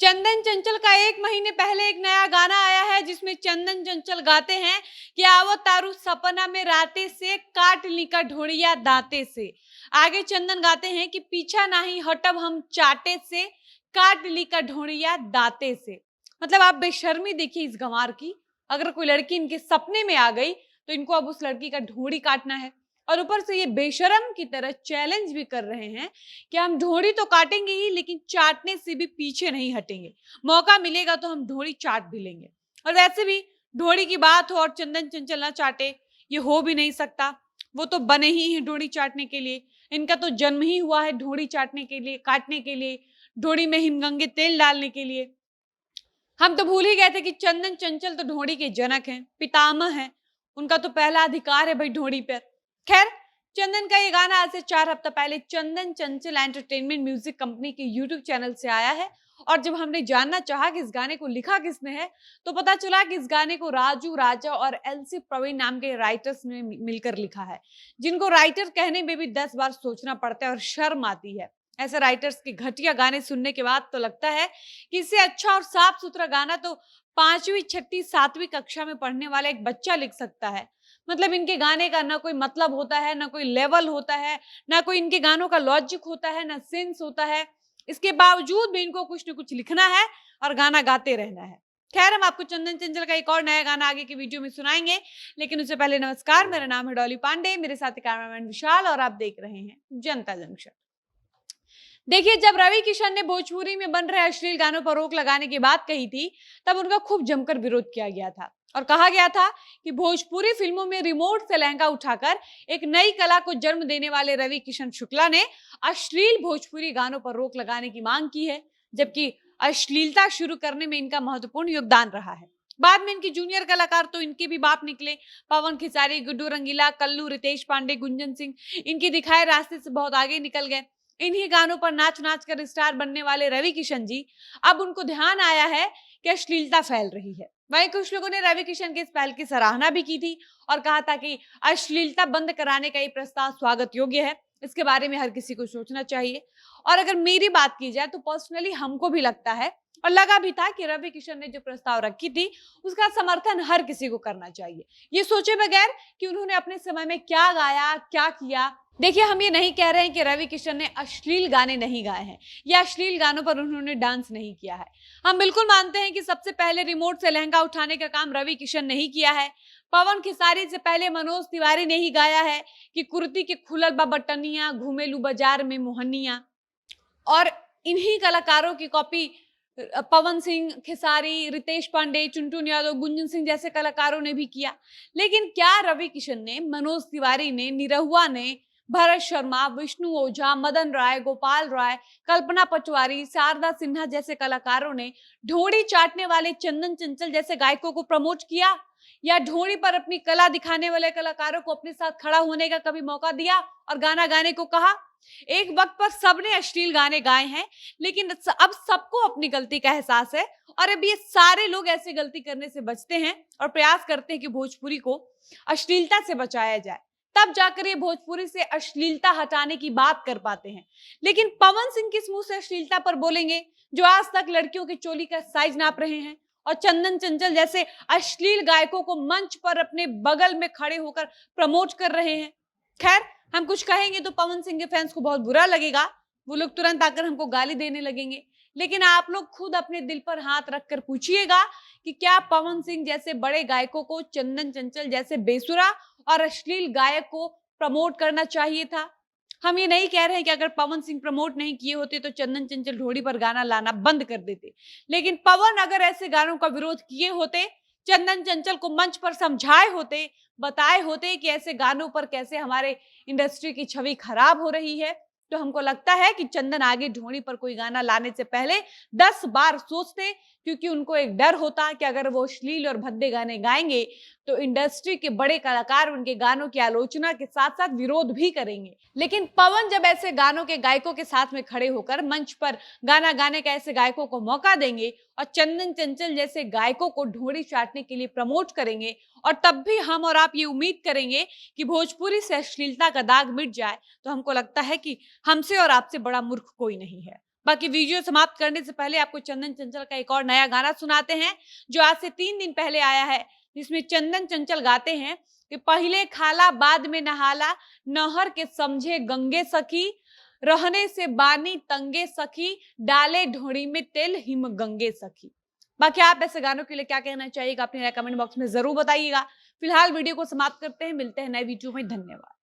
चंदन चंचल का 1 महीने पहले एक नया गाना आया है जिसमें चंदन चंचल गाते हैं कि आवो तारू सपना में राते से काट ली का ढोड़िया दांते से। आगे चंदन गाते हैं कि पीछा नहीं हटब हम चाटे से काट ली का ढोड़िया दांते से। मतलब आप बेशर्मी देखिए इस गंवार की। अगर कोई लड़की इनके सपने में आ गई तो इनको अब उस लड़की का ढोड़ी काटना है और ऊपर से ये बेशरम की तरह चैलेंज भी कर रहे हैं कि हम ढोड़ी तो काटेंगे ही लेकिन चाटने से भी पीछे नहीं हटेंगे। मौका मिलेगा तो हम ढोड़ी चाट भी लेंगे। और वैसे भी ढोड़ी की बात हो और चंदन चंचल ना चाटे, ये हो भी नहीं सकता। वो तो बने ही हैं ढोड़ी चाटने के लिए। इनका तो जन्म ही हुआ है ढोड़ी चाटने के लिए, काटने के लिए, ढोड़ी में हिमगंगे तेल डालने के लिए। हम तो भूल ही गए थे कि चंदन चंचल तो ढोड़ी के जनक हैं, पितामह हैं। उनका तो पहला अधिकार है भाई ढोड़ी पर। खैर, चंदन का ये गाना आज से 4 हफ्ता पहले Chandan Chanchal entertainment music company के यूट्यूब चैनल से आया है। और जब हमने जानना चाहा कि इस गाने को लिखा किसने है तो पता चला कि इस गाने को राजू राजा और एलसी प्रवीण नाम के राइटर्स ने मिलकर लिखा है, जिनको राइटर कहने में भी 10 बार सोचना पड़ता है और शर्म आती है। ऐसे राइटर्स के घटिया गाने सुनने के बाद तो लगता है कि इससे अच्छा और साफ सुथरा गाना तो 5वीं, 6ठी, 7वीं कक्षा में पढ़ने वाला एक बच्चा लिख सकता है। मतलब इनके गाने का ना कोई मतलब होता है, ना कोई लेवल होता है, ना कोई इनके गानों का लॉजिक होता है, ना सेंस होता है। इसके बावजूद भी इनको कुछ न कुछ लिखना है और गाना गाते रहना है। खैर, हम आपको चंदन चंचल का एक और नया गाना आगे की वीडियो में सुनाएंगे, लेकिन उससे पहले नमस्कार, मेरा नाम है डॉली पांडे, मेरे साथ कैमरामैन विशाल और आप देख रहे हैं जनता जंक्शन। देखिए, जब रवि किशन ने भोजपुरी में बन रहे अश्लील गानों पर रोक लगाने की बात कही थी, तब उनका खूब जमकर विरोध किया गया था और कहा गया था कि भोजपुरी फिल्मों में रिमोट से लहंगा उठाकर एक नई कला को जन्म देने वाले रवि किशन शुक्ला ने अश्लील भोजपुरी गानों पर रोक लगाने की मांग की है, जबकि अश्लीलता शुरू करने में इनका महत्वपूर्ण योगदान रहा है। बाद में इनकी जूनियर कलाकार तो इनके भी बाप निकले। पवन खेसारी, गुड्डू रंगीला, कल्लू, रितेश पांडे, गुंजन सिंह इनके दिखाए रास्ते से बहुत आगे निकल गए। इन्हीं गानों पर नाच नाच कर स्टार बनने वाले रवि किशन जी, अब उनको ध्यान आया है कि अश्लीलता फैल रही है। वहीं कुछ लोगों ने रवि किशन के इस पहल की सराहना भी की थी और कहा था कि अश्लीलता बंद कराने का ये प्रस्ताव स्वागत योग्य है। इसके बारे में हर किसी को सोचना चाहिए। और अगर मेरी बात की जाए तो पर्सनली हमको भी लगता है और लगा भी था कि रवि किशन ने जो प्रस्ताव रखी थी उसका समर्थन हर किसी को करना चाहिए, ये सोचे बगैर कि उन्होंने अपने समय में क्या गाया, क्या किया। देखिए, हम ये नहीं कह रहे हैं कि रवि किशन ने अश्लील गाने नहीं गाए हैं या अश्लील गानों पर उन्होंने डांस नहीं किया है। हम बिल्कुल मानते हैं कि सबसे पहले रिमोट से लहंगा उठाने का काम रवि किशन ने ही किया है। पवन खेसारी से पहले मनोज तिवारी ने ही गाया है कि कुर्ती के खुलल बा बटनिया, घुमेलू बाजार में मोहनिया। और इन्हीं कलाकारों की कॉपी पवन सिंह, खेसारी, रितेश पांडे, चुनटुन यादव, गुंजन सिंह जैसे कलाकारों ने भी किया। लेकिन क्या रवि किशन ने, मनोज तिवारी ने, निरहुआ ने, भरत शर्मा, विष्णु ओझा, मदन राय, गोपाल राय, कल्पना पटवारी, शारदा सिन्हा जैसे कलाकारों ने ढोड़ी चाटने वाले चंदन चंचल जैसे गायकों को प्रमोट किया या ढोड़ी पर अपनी कला दिखाने वाले कलाकारों को अपने साथ खड़ा होने का कभी मौका दिया और गाना गाने को कहा? एक वक्त पर सबने अश्लील गाने गाए हैं, लेकिन अब सबको अपनी गलती का एहसास है और अब ये सारे लोग ऐसे गलती करने से बचते हैं और प्रयास करते हैं कि भोजपुरी को अश्लीलता से बचाया जाए। तब जाकर ये भोजपुरी से अश्लीलता हटाने की बात कर पाते हैं। लेकिन पवन सिंह किस मुंह से अश्लीलता पर बोलेंगे, जो आज तक लड़कियों की चोली का साइज नाप रहे हैं और चंदन चंचल जैसे अश्लील गायकों को मंच पर अपने बगल में खड़े होकर प्रमोट कर रहे हैं। खैर, हम कुछ कहेंगे तो पवन सिंह के फैंस को बहुत बुरा लगेगा, वो लोग तुरंत आकर हमको गाली देने लगेंगे। लेकिन आप लोग खुद अपने दिल पर हाथ रखकर पूछिएगा कि क्या पवन सिंह जैसे बड़े गायकों को चंदन चंचल जैसे बेसुरा और अश्लील गायक को प्रमोट करना चाहिए था? हम ये नहीं कह रहे हैं कि अगर पवन सिंह प्रमोट नहीं किए होते तो चंदन चंचल ढोड़ी पर गाना लाना बंद कर देते, लेकिन पवन अगर ऐसे गानों का विरोध किए होते, चंदन चंचल को मंच पर समझाए होते, बताए होते कि ऐसे गानों पर कैसे हमारे इंडस्ट्री की छवि खराब हो रही है, तो हमको लगता है कि चंदन आगे ढोड़ी पर कोई गाना लाने से पहले 10 बार सोचते, क्योंकि उनको एक डर होता कि अगर वो अश्लील और भद्दे गाने गाएंगे तो इंडस्ट्री के बड़े कलाकार उनके गानों की आलोचना के साथ साथ विरोध भी करेंगे। लेकिन पवन जब ऐसे गानों के गायकों के साथ में खड़े होकर मंच पर गाना गाने का ऐसे गायकों को मौका देंगे और चंदन चंचल जैसे गायकों को ढोड़ी चाटने के लिए प्रमोट करेंगे, और तब भी हम और आप ये उम्मीद करेंगे कि भोजपुरी से अश्लीलता का दाग मिट जाए, तो हमको लगता है कि हमसे और आपसे बड़ा मूर्ख कोई नहीं है। बाकी वीडियो समाप्त करने से पहले आपको चंदन चंचल का एक और नया गाना सुनाते हैं जो आज से 3 दिन पहले आया है, जिसमें चंदन चंचल गाते हैं कि पहले खाला बाद में नहाला, नहर के समझे गंगे सखी, रहने से बानी तंगे सखी, डाले ढोड़ी में तेल हिम गंगे सखी। बाकी आप ऐसे गानों के लिए क्या कहना चाहिएगा अपने कमेंट बॉक्स में जरूर बताइएगा। फिलहाल वीडियो को समाप्त करते हैं, मिलते हैं नए वीडियो में। धन्यवाद।